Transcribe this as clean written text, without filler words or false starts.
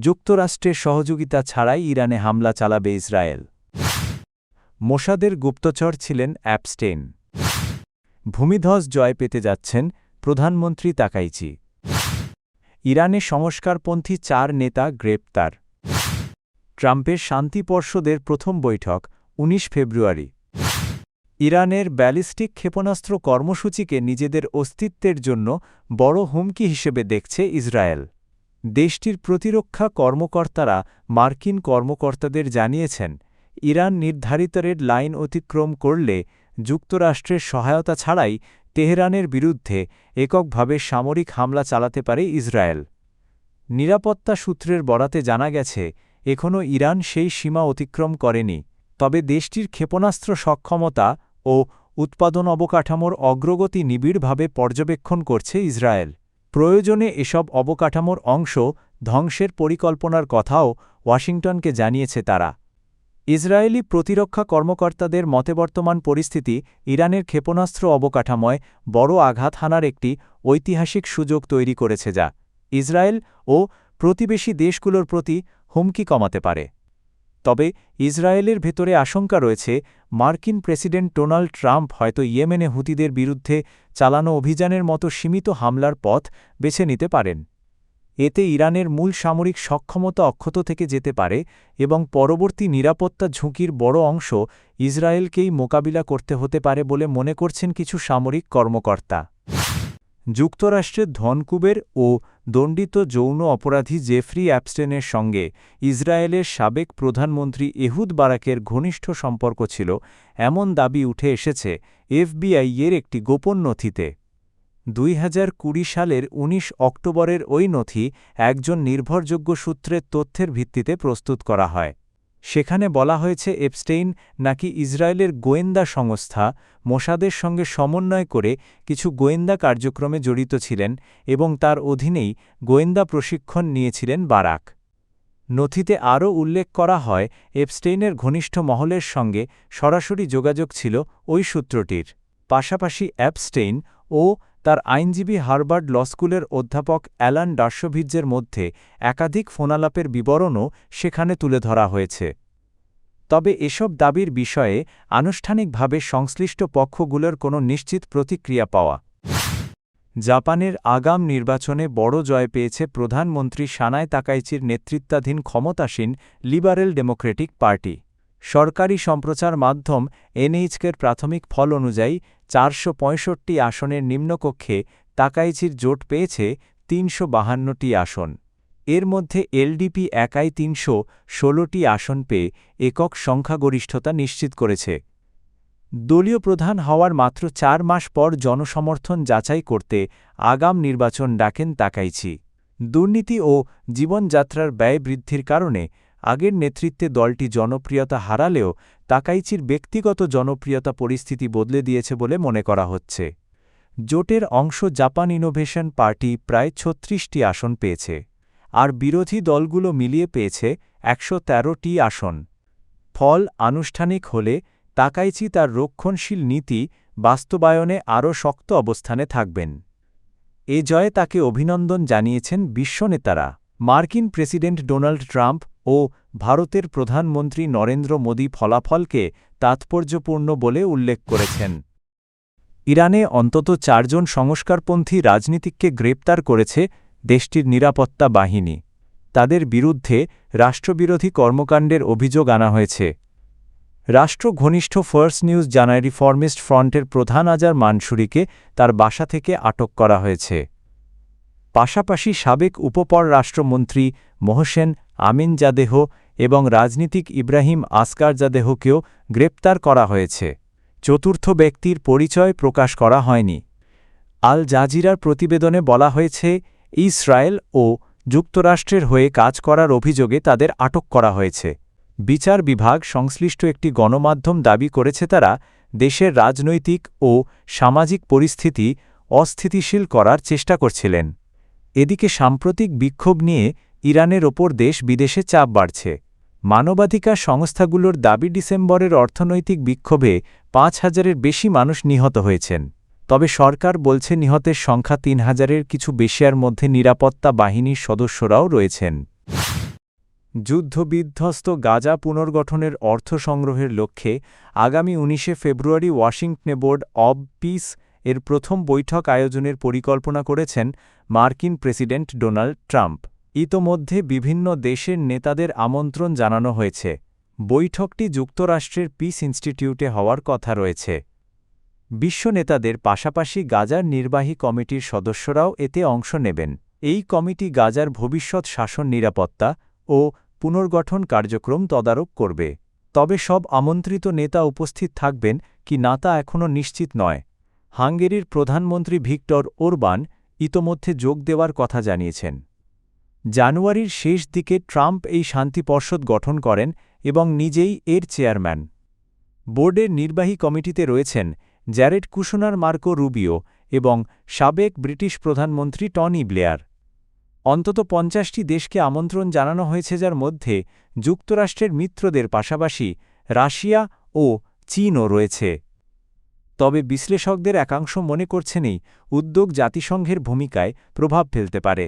যুক্তরাষ্ট্রের সহযোগিতা ছাড়াই ইরানে হামলা চালাবে ইসরায়েল। মোসাদের গুপ্তচর ছিলেন অ্যাপস্টেইন। ভূমিধস জয় পেতে যাচ্ছেন প্রধানমন্ত্রী তাকাইচি। ইরানে সংস্কারপন্থী 4 নেতা গ্রেপ্তার। ট্রাম্পের শান্তি পর্ষদের প্রথম বৈঠক 19 ফেব্রুয়ারি। ইরানের ব্যালিস্টিক ক্ষেপণাস্ত্র কর্মসূচিকে নিজেদের অস্তিত্বের জন্য বড় হুমকি হিসেবে দেখছে ইসরায়েল। দেশটির প্রতিরক্ষা কর্মকর্তারা মার্কিন কর্মকর্তাদের জানিয়েছেন, ইরান নির্ধারিত রেড লাইন অতিক্রম করলে যুক্তরাষ্ট্রের সহায়তা ছাড়াই তেহরানের বিরুদ্ধে এককভাবে সামরিক হামলা চালাতে পারে ইসরায়েল। নিরাপত্তা সূত্রের বরাতে জানা গেছে, এখনও ইরান সেই সীমা অতিক্রম করেনি, তবে দেশটির ক্ষেপণাস্ত্র সক্ষমতা ও উৎপাদন অবকাঠামোর অগ্রগতি নিবিড়ভাবে পর্যবেক্ষণ করছে ইসরায়েল। প্রয়োজনে এসব অবকাঠামোর অংশ ধ্বংসের পরিকল্পনার কথাও ওয়াশিংটনকে জানিয়েছে তারা। ইসরায়েলি প্রতিরক্ষা কর্মকর্তাদের মতে বর্তমান পরিস্থিতি ইরানের ক্ষেপণাস্ত্র অবকাঠামোয় বড় আঘাত হানার একটি ঐতিহাসিক সুযোগ তৈরি করেছে, যা ইসরায়েল ও প্রতিবেশী দেশগুলোর প্রতি হুমকি কমাতে পারে। তবে ইসরায়েলের ভেতরে আশঙ্কা রয়েছে, মার্কিন প্রেসিডেন্ট ডোনাল্ড ট্রাম্প হয়তো ইয়েমেনে হুতিদের বিরুদ্ধে চালানো অভিযানের মতো সীমিত হামলার পথ বেছে নিতে পারেন। এতে ইরানের মূল সামরিক সক্ষমতা অক্ষত থেকে যেতে পারে এবং পরবর্তী নিরাপত্তা ঝুঁকির বড় অংশ ইসরায়েলকেই মোকাবিলা করতে হতে পারে বলে মনে করছেন কিছু সামরিক কর্মকর্তা। যুক্তরাষ্ট্রের ধনকুবের ও দণ্ডিত যৌন অপরাধী জেফরি অ্যাপস্টেনের সঙ্গে ইসরায়েলের সাবেক প্রধানমন্ত্রী এহুদ বারাকের ঘনিষ্ঠ সম্পর্ক ছিল, এমন দাবি উঠে এসেছে এফবিআই-এর একটি গোপন নথিতে। 2020 সালের 19 অক্টোবরের ওই নথি একজন নির্ভরযোগ্য সূত্রের তথ্যের ভিত্তিতে প্রস্তুত করা হয়। সেখানে বলা হয়েছে, এপস্টেইন নাকি ইসরায়েলের গোয়েন্দা সংস্থা মোসাদের সঙ্গে সমন্বয় করে কিছু গোয়েন্দা কার্যক্রমে জড়িত ছিলেন এবং তার অধীনেই গোয়েন্দা প্রশিক্ষণ নিয়েছিলেন বারাক। নথিতে আরও উল্লেখ করা হয়, এপস্টেইনের ঘনিষ্ঠ মহলের সঙ্গে সরাসরি যোগাযোগ ছিল ওই সূত্রটির। পাশাপাশি অ্যাপস্টেইন ও তার আইনজীবী হার্ভার্ড ল স্কুলের অধ্যাপক অ্যালান ডার্শোভিৎজের মধ্যে একাধিক ফোনালাপের বিবরণও সেখানে তুলে ধরা হয়েছে। তবে এসব দাবির বিষয়ে আনুষ্ঠানিকভাবে সংশ্লিষ্ট পক্ষগুলোর কোনো নিশ্চিত প্রতিক্রিয়া পাওয়া। জাপানের আগাম নির্বাচনে বড় জয় পেয়েছে প্রধানমন্ত্রী সানায় তাকাইচির নেতৃত্বাধীন ক্ষমতাসীন লিবারেল ডেমোক্রেটিক পার্টি। সরকারি সম্প্রচার মাধ্যম এনএইচকের প্রাথমিক ফল অনুযায়ী 465 আসনের নিম্নকক্ষে তাকাইচির জোট পেয়েছে 352টি আসন। এর মধ্যে এলডিপি একাই 316টি আসন পেয়ে একক সংখ্যাগরিষ্ঠতা নিশ্চিত করেছে। দলীয় প্রধান হওয়ার মাত্র 4 মাস পর জনসমর্থন যাচাই করতে আগাম নির্বাচন ডাকেন তাকাইচি। দুর্নীতি ও জীবনযাত্রার ব্যয় বৃদ্ধির কারণে আগের নেতৃত্বে দলটি জনপ্রিয়তা হারালেও তাকাইচির ব্যক্তিগত জনপ্রিয়তা পরিস্থিতি বদলে দিয়েছে বলে মনে করা হচ্ছে। জোটের অংশ জাপান ইনোভেশন পার্টি প্রায় 36টি আসন পেয়েছে, আর বিরোধী দলগুলো মিলিয়ে পেয়েছে 113টি আসন। ফল আনুষ্ঠানিক হলে তাকাইচি তার রক্ষণশীল নীতি বাস্তবায়নে আরও শক্ত অবস্থানে থাকবেন। এ জয়ে তাকে অভিনন্দন জানিয়েছেন বিশ্বনেতারা। মার্কিন প্রেসিডেন্ট ডোনাল্ড ট্রাম্প ও ভারতের প্রধানমন্ত্রী নরেন্দ্র মোদী ফলাফলকে তাৎপর্যপূর্ণ বলে উল্লেখ করেছেন। ইরানে অন্তত 4 জন সংস্কারপন্থী রাজনীতিককে গ্রেপ্তার করেছে দেশটির নিরাপত্তা বাহিনী। তাদের বিরুদ্ধে রাষ্ট্রবিরোধী কর্মকাণ্ডের অভিযোগ আনা হয়েছে। রাষ্ট্র ঘনিষ্ঠ ফার্স্ট নিউজ জানায়, রিফর্মিস্ট ফ্রন্টের প্রধান আজার মানসুরিকে তার বাসা থেকে আটক করা হয়েছে। পাশাপাশি সাবেক উপপররাষ্ট্রমন্ত্রী মোহসেন আমিনজাদেহ এবং রাজনীতিক ইব্রাহিম আসকারজাদেহকেও গ্রেপ্তার করা হয়েছে। চতুর্থ ব্যক্তির পরিচয় প্রকাশ করা হয়নি। আল জাজিরার প্রতিবেদনে বলা হয়েছে, ইসরায়েল ও যুক্তরাষ্ট্রের হয়ে কাজ করার অভিযোগে তাদের আটক করা হয়েছে। বিচার বিভাগ সংশ্লিষ্ট একটি গণমাধ্যম দাবি করেছে তারা দেশের রাজনৈতিক ও সামাজিক পরিস্থিতি অস্থিতিশীল করার চেষ্টা করছিলেন। এদিকে সাম্প্রতিক বিক্ষোভ নিয়ে ইরানের ওপর দেশ বিদেশে চাপ বাড়ছে। মানবাধিকার সংস্থাগুলোর দাবি, ডিসেম্বরের অর্থনৈতিক বিক্ষোভে 5,000-এর বেশি মানুষ নিহত হয়েছেন। তবে সরকার বলছে নিহতের সংখ্যা 3,000-এর কিছু বেশি, এর মধ্যে নিরাপত্তা বাহিনীর সদস্যরাও রয়েছেন। যুদ্ধবিধ্বস্ত গাজা পুনর্গঠনের অর্থ সংগ্রহের লক্ষ্যে আগামী ১৯ ফেব্রুয়ারি ওয়াশিংটনে বোর্ড অব পিস এর প্রথম বৈঠক আয়োজনের পরিকল্পনা করেছেন মার্কিন প্রেসিডেন্ট ডোনাল্ড ট্রাম্প। ইতোমধ্যে বিভিন্ন দেশের নেতাদের আমন্ত্রণ জানানো হয়েছে। বৈঠকটি যুক্তরাষ্ট্রের পিস ইনস্টিটিউটে হওয়ার কথা রয়েছে। বিশ্ব নেতাদের পাশাপাশি গাজার নির্বাহী কমিটির সদস্যরাও এতে অংশ নেবেন। এই কমিটি গাজার ভবিষ্যৎ শাসন, নিরাপত্তা ও পুনর্গঠন কার্যক্রম তদারক করবে। তবে সব আমন্ত্রিত নেতা উপস্থিত থাকবেন কি না তা এখনও নিশ্চিত নয়। হাঙ্গেরির প্রধানমন্ত্রী ভিক্টর ওরবান ইতোমধ্যে যোগ দেওয়ার কথা জানিয়েছেন। জানুয়ারির শেষ দিকে ট্রাম্প এই শান্তি পর্ষদ গঠন করেন এবং নিজেই এর চেয়ারম্যান। বোর্ডের নির্বাহী কমিটিতে রয়েছেন জ্যারেড কুশনার, মার্কো রুবিও এবং সাবেক ব্রিটিশ প্রধানমন্ত্রী টনি ব্লেয়ার। অন্তত ৫০টি দেশকে আমন্ত্রণ জানানো হয়েছে, যার মধ্যে যুক্তরাষ্ট্রের মিত্রদের পাশাপাশি রাশিয়া ও চীনও রয়েছে। তবে বিশ্লেষকদের একাংশ মনে করছেন এই উদ্যোগ জাতিসংঘের ভূমিকায় প্রভাব ফেলতে পারে।